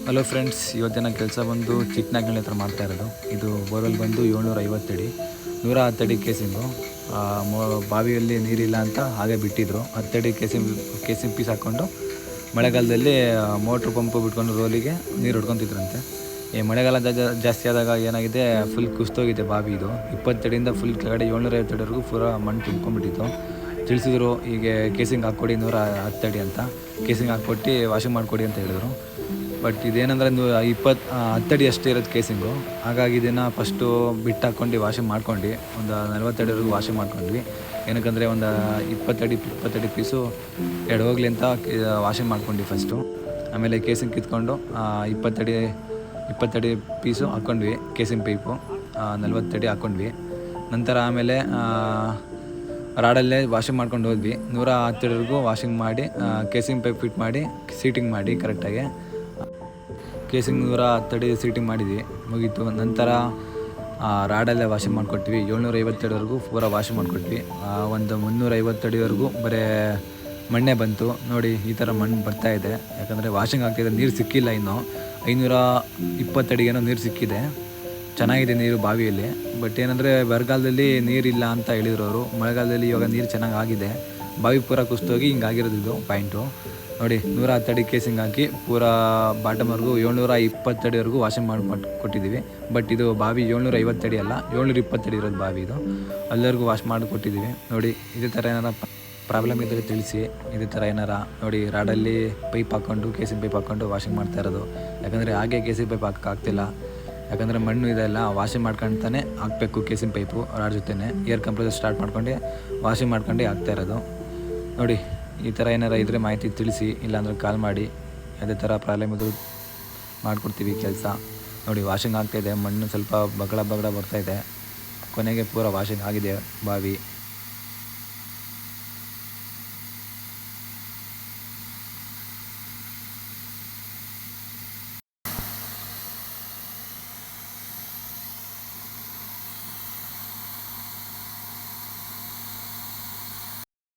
Hello friends, ಇವತ್ತಿನ ಕೆಲಸ ಬಂದು ಚಿಕ್ಕನಾಗಳ್ಳಿ ಹತ್ರ ಮಾಡ್ತಾ ಇರೋದು. ಇದು ಬೋರ್ವೆಲ್ ಬಂದು 750 ಅಡಿ, 110 ಅಡಿ ಕೇಸಿಂಗು. ಬಾವಿಯಲ್ಲಿ ನೀರಿಲ್ಲ ಅಂತ ಹಾಗೆ ಬಿಟ್ಟಿದ್ರು. 10 ಅಡಿ ಕೇಸಿಂಗ್ ಪೀಸ್ ಹಾಕ್ಕೊಂಡು ಮಳೆಗಾಲದಲ್ಲಿ ಮೋಟ್ರ್ ಪಂಪು ಬಿಟ್ಕೊಂಡು ರೋಲಿಗೆ ನೀರು ಹೊಡ್ಕೊತಿದ್ರಂತೆ. ಈ ಮಳೆಗಾಲ ಜಾಸ್ತಿ ಆದಾಗ ಏನಾಗಿದೆ, ಫುಲ್ ಕುಸ್ತೋಗಿದೆ ಬಾವಿ. ಇದು 20 ಅಡಿಯಿಂದ ಫುಲ್ ಕೆಳಗಡೆ 750 ಅಡಿವರೆಗೂ ಪೂರ ಮಣ್ಣು ತುಂಬ್ಕೊಂಡ್ಬಿಟ್ಟಿತ್ತು. ತಿಳಿಸಿದ್ರು, ಹೀಗೆ ಕೇಸಿಂಗ್ ಹಾಕ್ಕೊಡಿ 110 ಅಡಿ ಅಂತ, ಕೇಸಿಂಗ್ ಹಾಕ್ಕೊಟ್ಟು ವಾಷಿಂಗ್ ಮಾಡಿಕೊಡಿ ಅಂತ ಹೇಳಿದ್ರು. ಬಟ್ ಇದೇನಂದರೆ 10 ಅಡಿ ಅಷ್ಟೇ ಇರೋದು ಕೇಸಿಂಗು. ಹಾಗಾಗಿ ಇದನ್ನು ಫಸ್ಟು ಬಿಟ್ಟು ಹಾಕ್ಕೊಂಡು ವಾಷಿಂಗ್ ಮಾಡ್ಕೊಂಡು ಒಂದು 40 ಅಡಿವರೆಗೂ ವಾಷಿಂಗ್ ಮಾಡ್ಕೊಂಡ್ವಿ. ಏನಕ್ಕಂದರೆ ಒಂದು 20 ಅಡಿ ಪೀಸು ಎರಡು ಹೋಗ್ಲಿ ಅಂತ ವಾಷಿಂಗ್ ಮಾಡ್ಕೊಂಡ್ವಿ ಫಸ್ಟು. ಆಮೇಲೆ ಕೇಸಿಂಗ್ ಕಿತ್ಕೊಂಡು 20 ಅಡಿ ಪೀಸು ಹಾಕ್ಕೊಂಡ್ವಿ. ಕೇಸಿಂಗ್ ಪೈಪು 40 ಅಡಿ ಹಾಕ್ಕೊಂಡ್ವಿ. ನಂತರ ಆಮೇಲೆ ರಾಡಲ್ಲೇ ವಾಷಿಂಗ್ ಮಾಡ್ಕೊಂಡು ಹೋದ್ವಿ. 110 ಅಡಿವರೆಗೂ ವಾಷಿಂಗ್ ಮಾಡಿ ಕೇಸಿಂಗ್ ಪೈಪ್ ಫಿಟ್ ಮಾಡಿ ಸೀಟಿಂಗ್ ಮಾಡಿ ಕರೆಕ್ಟಾಗಿ ಕೇಸಿಂಗ್ 110 ಅಡಿ ಸೀಟಿಂಗ್ ಮಾಡಿದ್ವಿ, ಮುಗೀತು. ನಂತರ ರಾಡಲ್ಲೇ ವಾಷಿಂಗ್ ಮಾಡಿಕೊಟ್ವಿ. 750 ಅಡಿವರೆಗೂ ಪೂರ ವಾಷಿಂಗ್ ಮಾಡಿಕೊಟ್ವಿ. ಒಂದು 350 ಅಡಿವರೆಗೂ ಬರೀ ಮಣ್ಣೆ ಬಂತು. ನೋಡಿ, ಈ ಥರ ಮಣ್ಣು ಬರ್ತಾಯಿದೆ. ಯಾಕಂದರೆ ವಾಷಿಂಗ್ ಆಗ್ತಿದೆ, ನೀರು ಸಿಕ್ಕಿಲ್ಲ. ಇನ್ನು 520 ಅಡಿಗೇನೋ ನೀರು ಸಿಕ್ಕಿದೆ. ಚೆನ್ನಾಗಿದೆ ನೀರು ಬಾವಿಯಲ್ಲಿ. ಬಟ್ ಏನಂದರೆ ಬರಗಾಲದಲ್ಲಿ ನೀರಿಲ್ಲ ಅಂತ ಹೇಳಿದ್ರು ಅವರು. ಮಳೆಗಾಲದಲ್ಲಿ ಇವಾಗ ನೀರು ಚೆನ್ನಾಗಿ ಆಗಿದೆ. ಬಾವಿ ಪೂರ ಕುಸ್ತೋಗಿ ಹಿಂಗಾಗಿರೋದು ಇದು ಪಾಯಿಂಟು. ನೋಡಿ, 110 ಅಡಿ ಕೇಸಿಂಗ್ ಹಾಕಿ ಪೂರ ಬಾಟಮ್ವರೆಗೂ 720 ಅಡಿವರೆಗೂ ವಾಷಿಂಗ್ ಮಾಡಿ ಕೊಟ್ಟಿದ್ದೀವಿ. ಬಟ್ ಇದು ಬಾವಿ 750 ಅಡಿ ಅಲ್ಲ, 720 ಅಡಿ ಇರೋದು ಬಾವಿ ಇದು. ಅಲ್ಲಿವರೆಗೂ ವಾಶ್ ಮಾಡಿ ಕೊಟ್ಟಿದ್ದೀವಿ. ನೋಡಿ, ಇದೇ ಥರ ಏನಾರ ಪ್ರಾಬ್ಲಮ್ ಇದ್ದರೆ ತಿಳಿಸಿ. ಇದೇ ಥರ ಏನಾರ ನೋಡಿ, ರಾಡಲ್ಲಿ ಪೈಪ್ ಹಾಕ್ಕೊಂಡು ಕೇಸಿಂಗ್ ಪೈಪ್ ಹಾಕ್ಕೊಂಡು ವಾಷಿಂಗ್ ಮಾಡ್ತಾ ಇರೋದು. ಯಾಕಂದರೆ ಹಾಗೆ ಕೇಸಿಂಗ್ ಪೈಪ್ ಹಾಕೋಕ್ಕಾಗ್ತಿಲ್ಲ. ಯಾಕಂದರೆ ಮಣ್ಣು ಇದೆಲ್ಲ ವಾಷಿಂಗ್ ಮಾಡ್ಕೊಳ್ತಾನೆ ಹಾಕಬೇಕು. ಕೇಸಿಂಗ್ ಪೈಪು ರಾಡ್ ಜೊತೆನೇ ಏರ್ ಕಂಪ್ರೆಸರ್ ಸ್ಟಾರ್ಟ್ ಮಾಡ್ಕೊಂಡು ವಾಷಿಂಗ್ ಮಾಡ್ಕೊಂಡು ಹಾಕ್ತಾ ಇರೋದು. ನೋಡಿ, ಈ ಥರ ಏನಾರ ಇದ್ದರೆ ಮಾಹಿತಿ ತಿಳಿಸಿ, ಇಲ್ಲಾಂದ್ರೆ ಕಾಲ್ ಮಾಡಿ. ಅದೇ ಥರ ಪ್ರಾಬ್ಲಮ್ ಇದ್ದರೂ ಮಾಡಿಕೊಡ್ತೀವಿ ಕೆಲಸ. ನೋಡಿ, ವಾಷಿಂಗ್ ಆಗ್ತಾಯಿದೆ, ಮಣ್ಣು ಸ್ವಲ್ಪ ಬಗಡ ಬರ್ತಾಯಿದೆ. ಕೊನೆಗೆ ಪೂರ ವಾಷಿಂಗ್ ಆಗಿದೆ ಬಾವಿ.